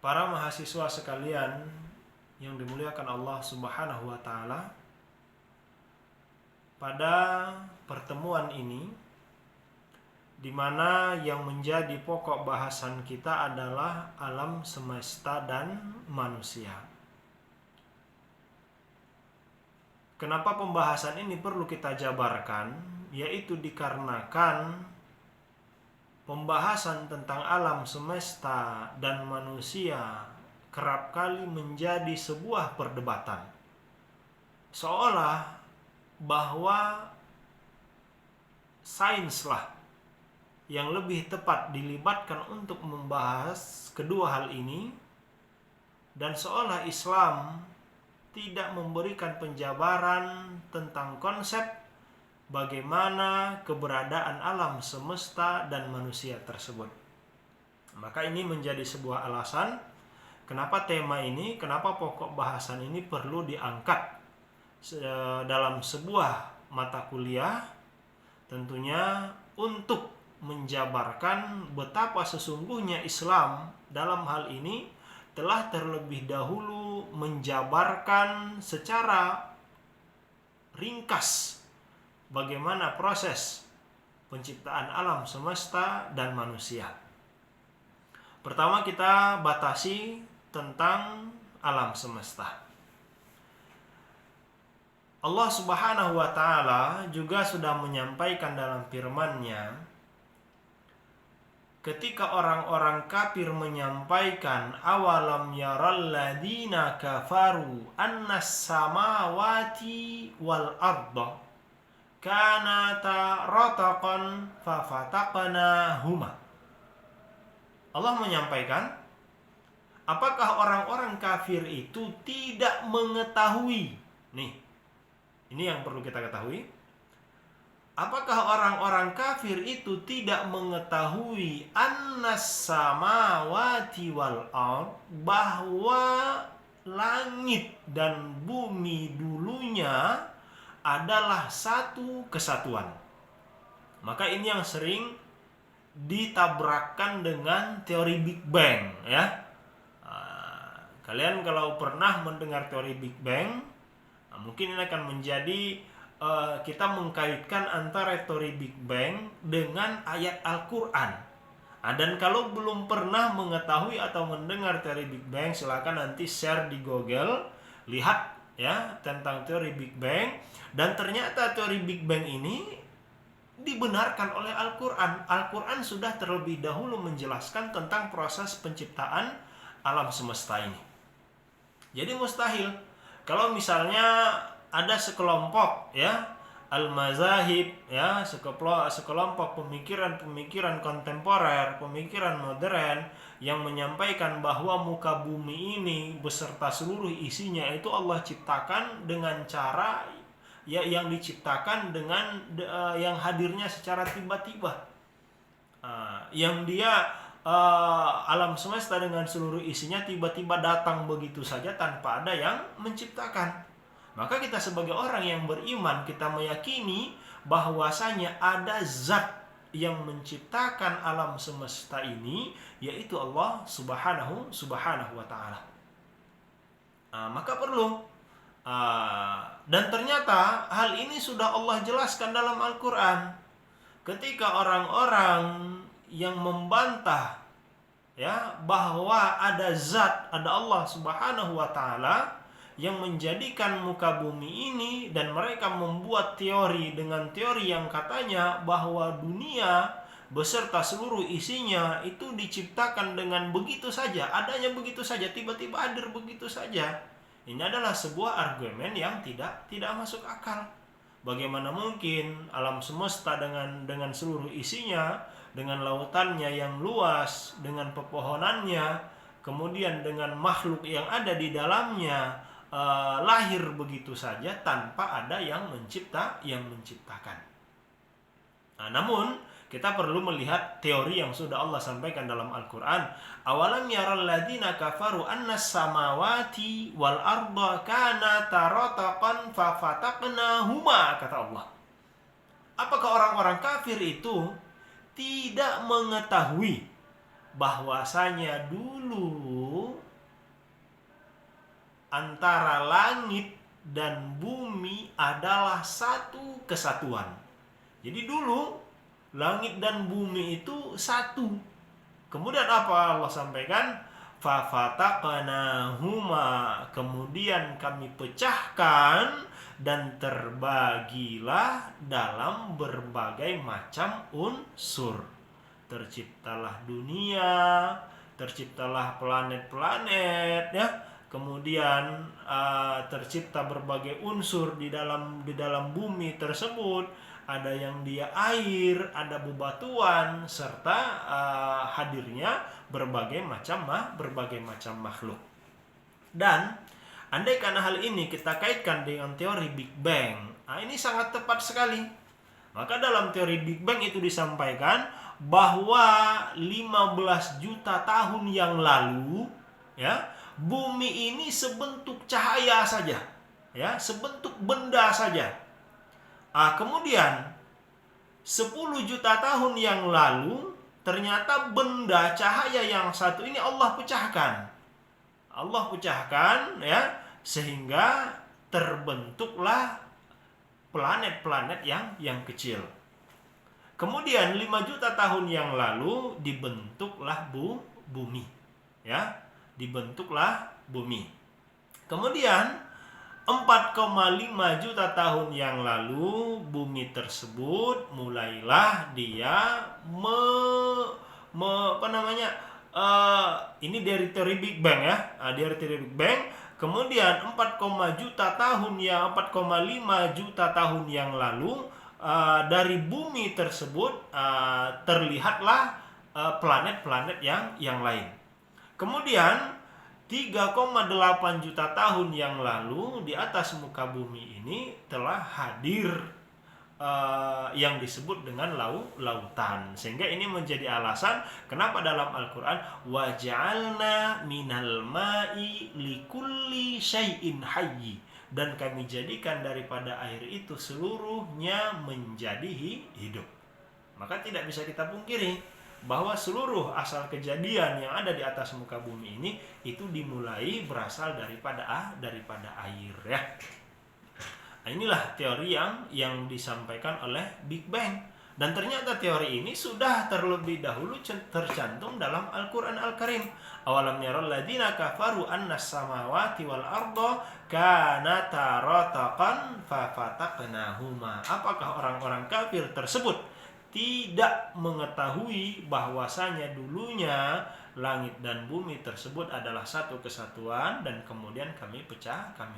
Para mahasiswa sekalian yang dimuliakan Allah Subhanahu wa taala, pada pertemuan ini di mana yang menjadi pokok bahasan kita adalah alam semesta dan manusia. Kenapa pembahasan ini perlu kita jabarkan? Yaitu dikarenakan pembahasan tentang alam semesta dan manusia kerap kali menjadi sebuah perdebatan. Seolah bahwa sainslah yang lebih tepat dilibatkan untuk membahas kedua hal ini, dan seolah Islam tidak memberikan penjabaran tentang konsep bagaimana keberadaan alam semesta dan manusia tersebut. Maka ini menjadi sebuah alasan kenapa tema ini, kenapa pokok bahasan ini perlu diangkat dalam sebuah mata kuliah, tentunya untuk menjabarkan betapa sesungguhnya Islam dalam hal ini telah terlebih dahulu menjabarkan secara ringkas bagaimana proses penciptaan alam semesta dan manusia. Pertama, kita batasi tentang alam semesta. Allah Subhanahu wa taala juga sudah menyampaikan dalam firman-Nya ketika orang-orang kafir menyampaikan awalam yaral ladina kafaru annas samawati wal arda kanata rataqan fafataqnahuma. Allah menyampaikan, apakah orang-orang kafir itu tidak mengetahui? Ini yang perlu kita ketahui. Apakah orang-orang kafir itu tidak mengetahui annas samawati wal ard, bahwa langit dan bumi dulunya adalah satu kesatuan? Maka ini yang sering ditabrakkan dengan teori Big Bang, ya. Kalian kalau pernah mendengar teori Big Bang, mungkin ini akan menjadi kita mengkaitkan antara teori Big Bang dengan ayat Al-Quran. Dan kalau belum pernah mengetahui atau mendengar teori Big Bang, silakan nanti share di Google, lihat ya tentang teori Big Bang. Dan ternyata teori Big Bang ini dibenarkan oleh Al-Quran. Al-Quran sudah terlebih dahulu menjelaskan tentang proses penciptaan alam semesta ini. Jadi mustahil kalau misalnya ada sekelompok ya al-mazahib, ya sekelompok pemikiran kontemporer, pemikiran modern yang menyampaikan bahwa muka bumi ini beserta seluruh isinya itu Allah ciptakan dengan cara yang diciptakan dengan yang hadirnya secara tiba-tiba, yang dia alam semesta dengan seluruh isinya tiba-tiba datang begitu saja tanpa ada yang menciptakan. Maka kita sebagai orang yang beriman, kita meyakini bahwasanya ada zat yang menciptakan alam semesta ini, yaitu Allah Subhanahu wa taala. Maka perlu dan ternyata hal ini sudah Allah jelaskan dalam Al-Quran. Ketika orang-orang yang membantah ya bahwa ada zat, ada Allah Subhanahu wa taala yang menjadikan muka bumi ini, dan mereka membuat teori dengan teori yang katanya bahwa dunia beserta seluruh isinya itu diciptakan dengan begitu saja, adanya begitu saja, tiba-tiba hadir begitu saja. Ini adalah sebuah argumen yang tidak masuk akal. Bagaimana mungkin alam semesta dengan seluruh isinya, dengan lautannya yang luas, dengan pepohonannya, kemudian dengan makhluk yang ada di dalamnya, lahir begitu saja tanpa ada yang menciptakan. Namun kita perlu melihat teori yang sudah Allah sampaikan dalam Al-Quran. Awalam yaral ladina kafaru annas samawati wal arda kanata rataqan fafataqnahuma, kata Allah. Apakah orang-orang kafir itu tidak mengetahui bahwasanya dulu antara langit dan bumi adalah satu kesatuan. Jadi dulu langit dan bumi itu satu. Kemudian apa Allah sampaikan? Fafataqnahuma, kemudian kami pecahkan dan terbagilah dalam berbagai macam unsur. Terciptalah dunia, terciptalah planet-planet, ya. Kemudian tercipta berbagai unsur di dalam bumi tersebut. Ada yang dia air, ada bebatuan, serta hadirnya berbagai macam makhluk. Dan andai karena hal ini kita kaitkan dengan teori Big Bang, ini sangat tepat sekali. Maka dalam teori Big Bang itu disampaikan bahwa 15 juta tahun yang lalu, ya, bumi ini sebentuk cahaya saja, ya, sebentuk benda saja. Kemudian 10 juta tahun yang lalu ternyata benda cahaya yang satu ini Allah pecahkan. Allah pecahkan, ya, sehingga terbentuklah planet-planet yang kecil. Kemudian 5 juta tahun yang lalu dibentuklah bumi, ya, dibentuklah bumi. Kemudian 4,5 juta tahun yang lalu bumi tersebut mulailah dia ini dari teori Big Bang, ya, dari teori Big Bang. Kemudian 4,5 juta tahun yang lalu dari bumi tersebut terlihatlah planet-planet yang lain. Kemudian 3,8 juta tahun yang lalu di atas muka bumi ini telah hadir yang disebut dengan lautan. Sehingga ini menjadi alasan kenapa dalam Al-Quran waja'alna minal ma'i likulli syai'in hayyi, dan kami jadikan daripada air itu seluruhnya menjadi hidup. Maka tidak bisa kita pungkiri bahwa seluruh asal kejadian yang ada di atas muka bumi ini itu dimulai berasal daripada air, ya. Nah, inilah teori yang disampaikan oleh Big Bang, dan ternyata teori ini sudah terlebih dahulu tercantum dalam Al-Qur'an Al-Karim. Awalam yaral ladzina kafaru annas samawati wal arda kanata rataqan fafataqnahuma. Apakah orang-orang kafir tersebut tidak mengetahui bahwasanya dulunya langit dan bumi tersebut adalah satu kesatuan dan kemudian kami pecahkan.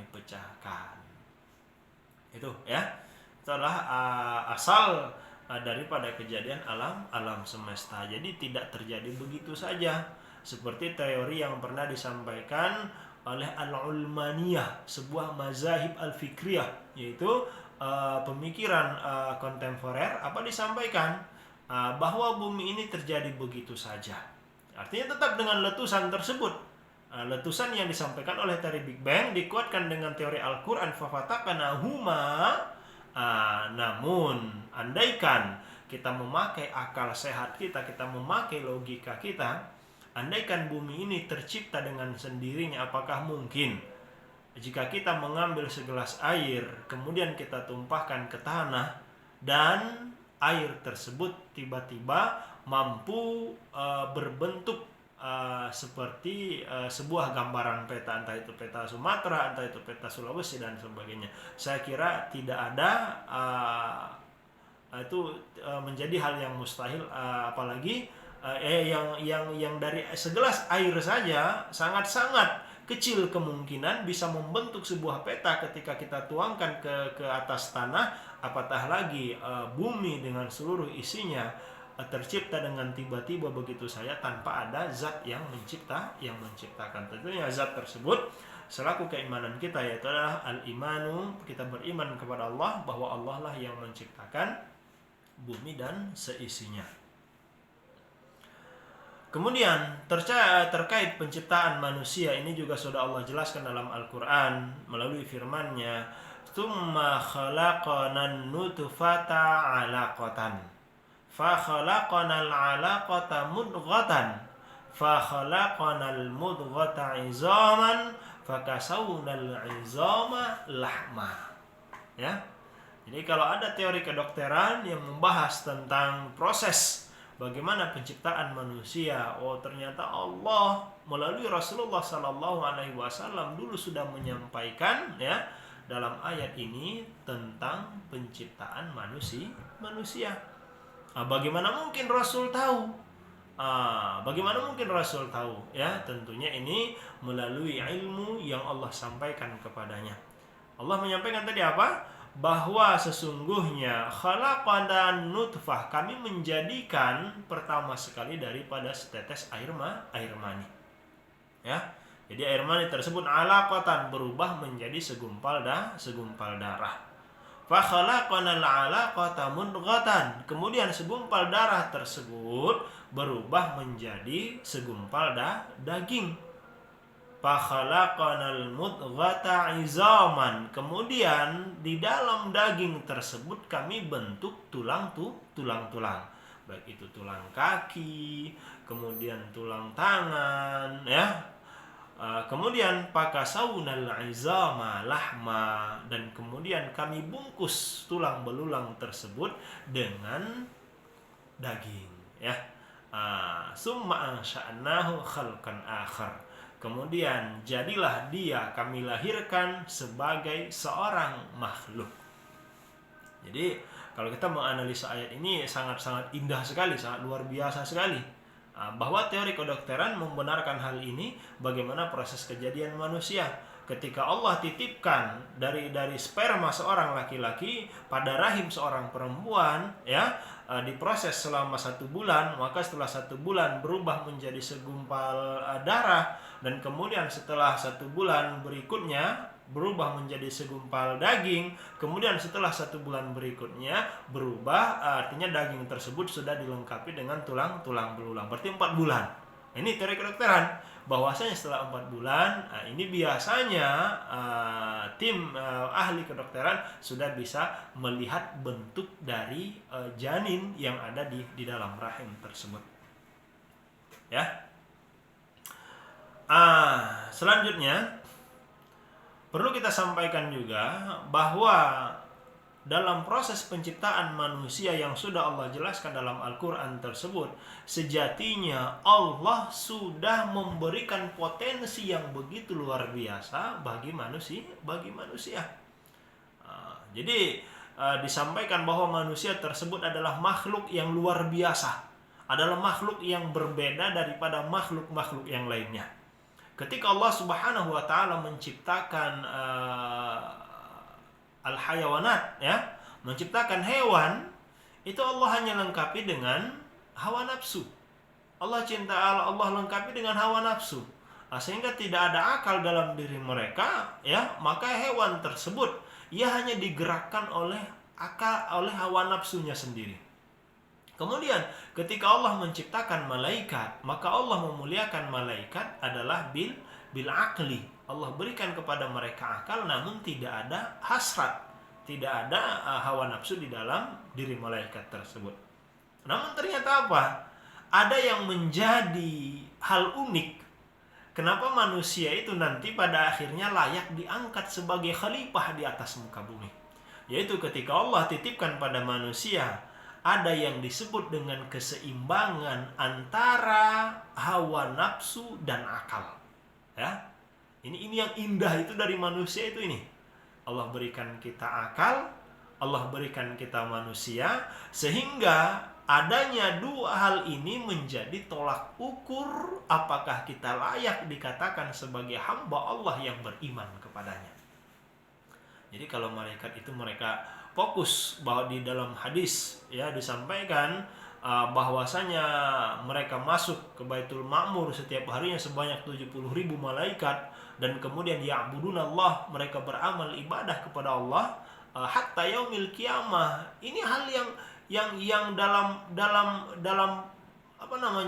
Itu, ya. Itulah asal daripada kejadian alam semesta. Jadi tidak terjadi begitu saja seperti teori yang pernah disampaikan oleh Al-Ulmaniyah, sebuah mazahib al-fikriyah, yaitu pemikiran kontemporer, disampaikan bahwa bumi ini terjadi begitu saja. Artinya tetap dengan letusan tersebut, letusan yang disampaikan oleh teori Big Bang dikuatkan dengan teori Al-Quran fafataqnahuma. Namun andaikan kita memakai akal sehat kita memakai logika kita, andaikan bumi ini tercipta dengan sendirinya, apakah mungkin jika kita mengambil segelas air, kemudian kita tumpahkan ke tanah, dan air tersebut tiba-tiba mampu berbentuk seperti sebuah gambaran peta, entah itu peta Sumatera, entah itu peta Sulawesi, dan sebagainya. Saya kira tidak ada itu menjadi hal yang mustahil, apalagi yang dari segelas air saja sangat-sangat kecil kemungkinan bisa membentuk sebuah peta ketika kita tuangkan ke atas tanah, apatah lagi bumi dengan seluruh isinya tercipta dengan tiba-tiba begitu saja tanpa ada zat yang menciptakan. Tentunya zat tersebut selaku keimanan kita, yaitu adalah al-imanu, kita beriman kepada Allah bahwa Allah lah yang menciptakan bumi dan seisinya. Kemudian terkait penciptaan manusia ini juga sudah Allah jelaskan dalam Al-Quran melalui firman-Nya, "Tsumma khalaqanan nutfata 'alaqatan, fa khalaqanal 'alaqata mudghatan, fa khalaqanal mudghata 'idzaman, fakasawnal 'izama lahma. Ya. Jadi kalau ada teori kedokteran yang membahas tentang proses bagaimana penciptaan manusia, ternyata Allah melalui Rasulullah Sallallahu Alaihi Wasallam dulu sudah menyampaikan ya dalam ayat ini tentang penciptaan manusia. Bagaimana mungkin Rasul tahu? Bagaimana mungkin Rasul tahu? Ya, tentunya ini melalui ilmu yang Allah sampaikan kepadanya. Allah menyampaikan tadi apa? Bahwa sesungguhnya khalaqana nutfah, kami menjadikan pertama sekali daripada setetes air mani. Ya. Jadi air mani tersebut alaqatan, berubah menjadi segumpal darah. Fa khalaqana al-alaqata mudghatan, kemudian segumpal darah tersebut berubah menjadi segumpal daging. Fakhalaqanal mudghata 'izaman, kemudian di dalam daging tersebut kami bentuk tulang-tulang, baik itu tulang kaki, kemudian tulang tangan, ya. Kemudian pakasawnal 'izama lahma, dan kemudian kami bungkus tulang belulang tersebut dengan daging, ya. Summa ansha'nahu khalqan akhar, kemudian jadilah dia, kami lahirkan sebagai seorang makhluk. Jadi kalau kita menganalisa ayat ini sangat-sangat indah sekali, sangat luar biasa sekali. Bahwa teori kedokteran membenarkan hal ini, bagaimana proses kejadian manusia. Ketika Allah titipkan dari sperma seorang laki-laki pada rahim seorang perempuan, ya, diproses selama 1 bulan, maka setelah 1 bulan berubah menjadi segumpal darah, dan kemudian setelah 1 bulan berikutnya berubah menjadi segumpal daging, kemudian setelah 1 bulan berikutnya berubah, artinya daging tersebut sudah dilengkapi dengan tulang-tulang belulang, berarti 4 bulan. Ini teori kedokteran, bahwasanya setelah 4 bulan, ini biasanya tim ahli kedokteran sudah bisa melihat bentuk dari janin yang ada di dalam rahim tersebut. Ya. Selanjutnya perlu kita sampaikan juga bahwa dalam proses penciptaan manusia yang sudah Allah jelaskan dalam Al-Quran tersebut, sejatinya Allah sudah memberikan potensi yang begitu luar biasa bagi manusia. Jadi disampaikan bahwa manusia tersebut adalah makhluk yang luar biasa, adalah makhluk yang berbeda daripada makhluk-makhluk yang lainnya. Ketika Allah Subhanahu wa taala menciptakan al-hayawanat, ya, menciptakan hewan, itu Allah hanya lengkapi dengan hawa nafsu. Allah lengkapi dengan hawa nafsu, sehingga tidak ada akal dalam diri mereka, ya, maka hewan tersebut ia hanya digerakkan oleh hawa nafsunya sendiri. Kemudian ketika Allah menciptakan malaikat, maka Allah memuliakan malaikat adalah bil akli. Allah berikan kepada mereka akal, namun tidak ada hasrat, tidak ada hawa nafsu di dalam diri malaikat tersebut. Namun ternyata apa? Ada yang menjadi hal unik. Kenapa manusia itu nanti pada akhirnya layak diangkat sebagai khalifah di atas muka bumi? Yaitu ketika Allah titipkan pada manusia, ada yang disebut dengan keseimbangan antara hawa nafsu dan akal. Ya. Ini yang indah itu dari manusia itu ini. Allah berikan kita akal, Allah berikan kita manusia, sehingga adanya 2 hal ini menjadi tolak ukur apakah kita layak dikatakan sebagai hamba Allah yang beriman kepadanya. Jadi kalau malaikat itu mereka fokus bahwa di dalam hadis, ya, disampaikan bahwasanya mereka masuk ke Baitul Ma'mur setiap harinya sebanyak 70.000 malaikat, dan kemudian ya'budunallah, mereka beramal ibadah kepada Allah hatta yaumil qiyamah. Ini hal yang dalam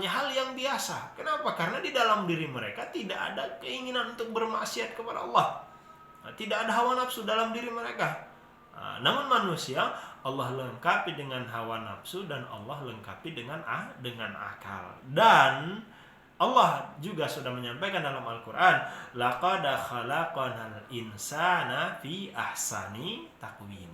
hal yang biasa. Kenapa? Karena di dalam diri mereka tidak ada keinginan untuk bermaksiat kepada Allah. Tidak ada hawa nafsu dalam diri mereka. Namun manusia Allah lengkapi dengan hawa nafsu dan Allah lengkapi dengan akal. Dan Allah juga sudah menyampaikan dalam Al-Quran, laqad khalaqnal insana fi ahsani taqwim.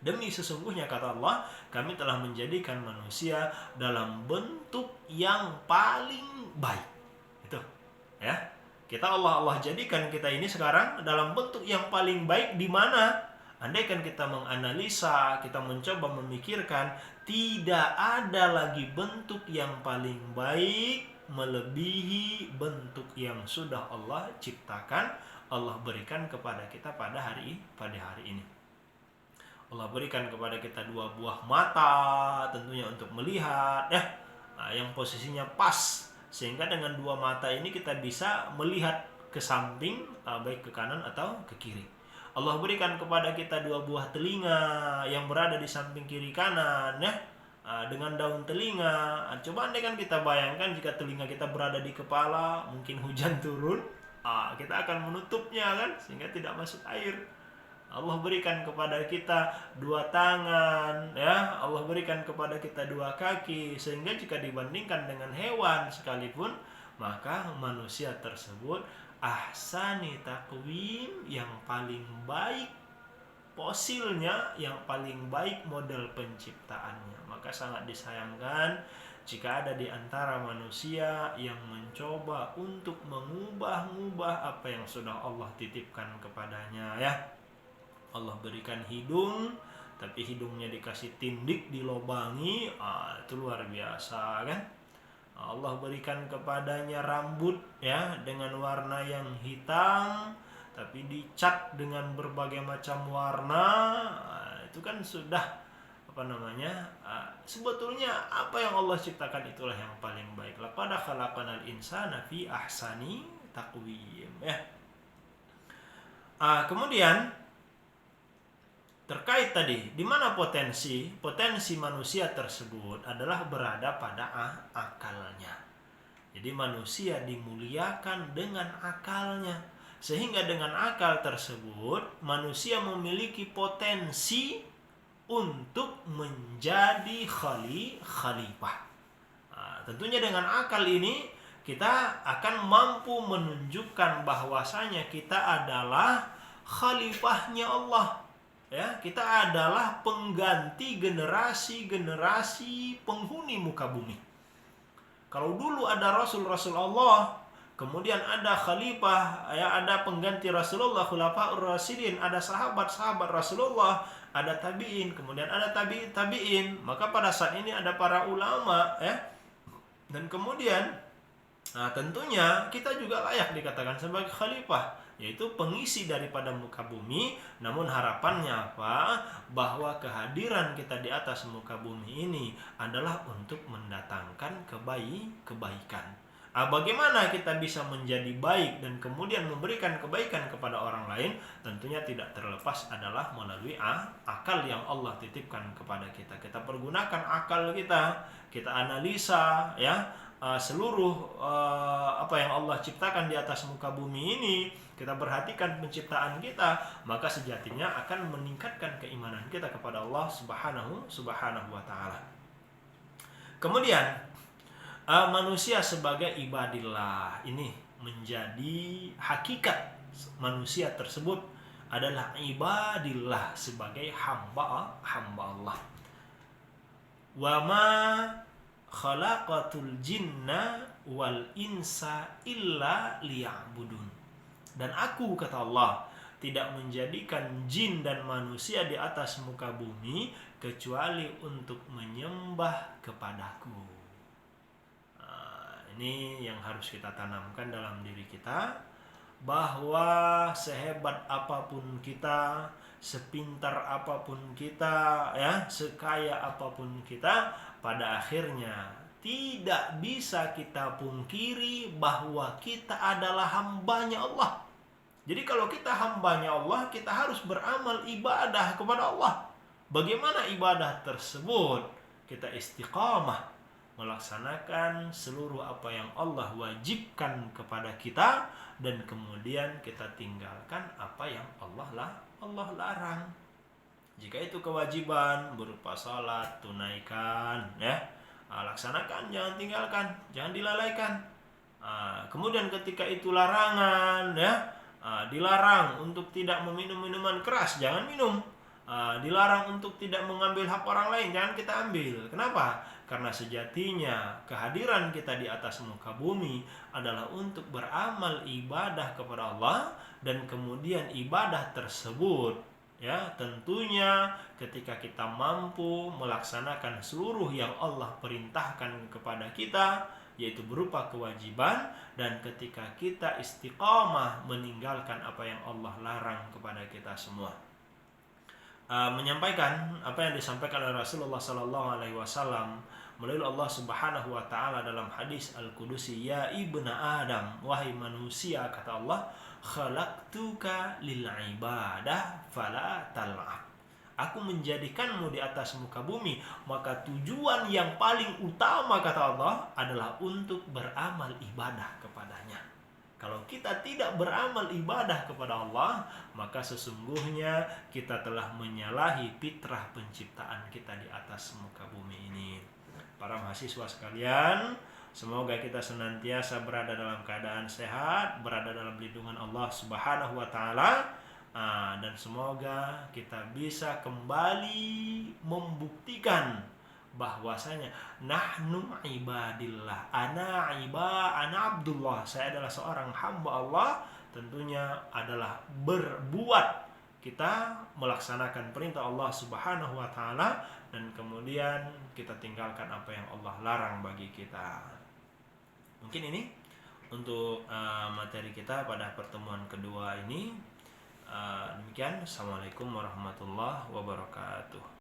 Demi sesungguhnya kata Allah, kami telah menjadikan manusia dalam bentuk yang paling baik. Itu, ya. Allah jadikan kita ini sekarang dalam bentuk yang paling baik, di mana andaikan kita menganalisa, kita mencoba memikirkan, tidak ada lagi bentuk yang paling baik melebihi bentuk yang sudah Allah ciptakan, Allah berikan kepada kita pada hari ini. Allah berikan kepada kita 2 buah mata, tentunya untuk melihat, ya, yang posisinya pas, sehingga dengan 2 mata ini kita bisa melihat ke samping, baik ke kanan atau ke kiri. Allah berikan kepada kita 2 buah telinga yang berada di samping kiri kanan, ya, dengan daun telinga. Coba andaikan kita bayangkan jika telinga kita berada di kepala, mungkin hujan turun, kita akan menutupnya kan, sehingga tidak masuk air. Allah berikan kepada kita 2 tangan, ya. Allah berikan kepada kita 2 kaki, sehingga jika dibandingkan dengan hewan sekalipun, maka manusia tersebut ahsani taqwim, yang paling baik fosilnya, yang paling baik model penciptaannya. Maka sangat disayangkan jika ada di antara manusia yang mencoba untuk mengubah-ubah apa yang sudah Allah titipkan kepadanya, ya. Allah berikan hidung, tapi hidungnya dikasih tindik, dilobangi, itu luar biasa kan. Allah berikan kepadanya rambut, ya, dengan warna yang hitam, tapi dicat dengan berbagai macam warna. Itu kan sudah sebetulnya apa yang Allah ciptakan itulah yang paling baik. Laqad khalaqnal insana fi ahsani taqwim, ya. Kemudian terkait tadi, di mana potensi manusia tersebut adalah berada pada akalnya. Jadi manusia dimuliakan dengan akalnya, sehingga dengan akal tersebut manusia memiliki potensi untuk menjadi khalifah. Tentunya dengan akal ini kita akan mampu menunjukkan bahwasanya kita adalah khalifahnya Allah. Ya, kita adalah pengganti generasi-generasi penghuni muka bumi. Kalau dulu ada Rasul Allah, kemudian ada khalifah, ya, ada pengganti Rasulullah, khulafaur rasyidin, ada sahabat-sahabat Rasulullah, ada tabi'in, kemudian ada tabi'in. Maka pada saat ini ada para ulama, ya. Dan kemudian tentunya kita juga layak dikatakan sebagai khalifah, yaitu pengisi daripada muka bumi. Namun harapannya apa? Bahwa kehadiran kita di atas muka bumi ini adalah untuk mendatangkan kebaikan. Bagaimana kita bisa menjadi baik dan kemudian memberikan kebaikan kepada orang lain? Tentunya tidak terlepas adalah melalui akal yang Allah titipkan kepada kita. Kita pergunakan akal kita analisa, ya, seluruh apa yang Allah ciptakan di atas muka bumi ini, kita perhatikan penciptaan kita, maka sejatinya akan meningkatkan keimanan kita kepada Allah Subhanahu wa taala. Kemudian manusia sebagai ibadillah ini menjadi hakikat manusia tersebut adalah ibadillah, sebagai hamba Allah. Wa ma khalaqatul jinna wal insa illa liya'budun. Dan aku, kata Allah, tidak menjadikan jin dan manusia di atas muka bumi kecuali untuk menyembah kepadaku. Ini yang harus kita tanamkan dalam diri kita, bahwa sehebat apapun kita, sepintar apapun kita, ya, sekaya apapun kita, pada akhirnya tidak bisa kita pungkiri bahwa kita adalah hambanya Allah. Jadi kalau kita hambanya Allah, kita harus beramal ibadah kepada Allah. Bagaimana ibadah tersebut? Kita istiqamah melaksanakan seluruh apa yang Allah wajibkan kepada kita, dan kemudian kita tinggalkan apa yang Allah larang. Jika itu kewajiban berupa salat, tunaikan, ya, laksanakan, jangan tinggalkan, jangan dilalaikan. Kemudian ketika itu larangan, ya, dilarang untuk tidak meminum minuman keras, jangan minum. Dilarang untuk tidak mengambil hak orang lain, jangan kita ambil. Kenapa? Karena sejatinya kehadiran kita di atas muka bumi adalah untuk beramal ibadah kepada Allah, dan kemudian ibadah tersebut, ya, tentunya ketika kita mampu melaksanakan seluruh yang Allah perintahkan kepada kita, yaitu berupa kewajiban, dan ketika kita istiqamah meninggalkan apa yang Allah larang kepada kita semua. Menyampaikan apa yang disampaikan oleh Rasulullah SAW melalui Allah Subhanahu wa taala dalam hadis Al-Qudusi, ya ibna Adam, wahai manusia, kata Allah, khalaqtuka lil ibadah fala tal'ab. Aku menjadikanmu di atas muka bumi, maka tujuan yang paling utama, kata Allah, adalah untuk beramal ibadah kepadanya. Kalau kita tidak beramal ibadah kepada Allah, maka sesungguhnya kita telah menyalahi fitrah penciptaan kita di atas muka bumi ini. Para mahasiswa sekalian, semoga kita senantiasa berada dalam keadaan sehat, berada dalam lindungan Allah Subhanahu wa taala, dan semoga kita bisa kembali membuktikan bahwasanya nahnu ibadillah, ana abdullah, saya adalah seorang hamba Allah. Tentunya adalah berbuat, kita melaksanakan perintah Allah Subhanahu wa taala, dan kemudian kita tinggalkan apa yang Allah larang bagi kita. Mungkin ini untuk materi kita pada pertemuan kedua ini. Demikian, assalamualaikum warahmatullahi wabarakatuh.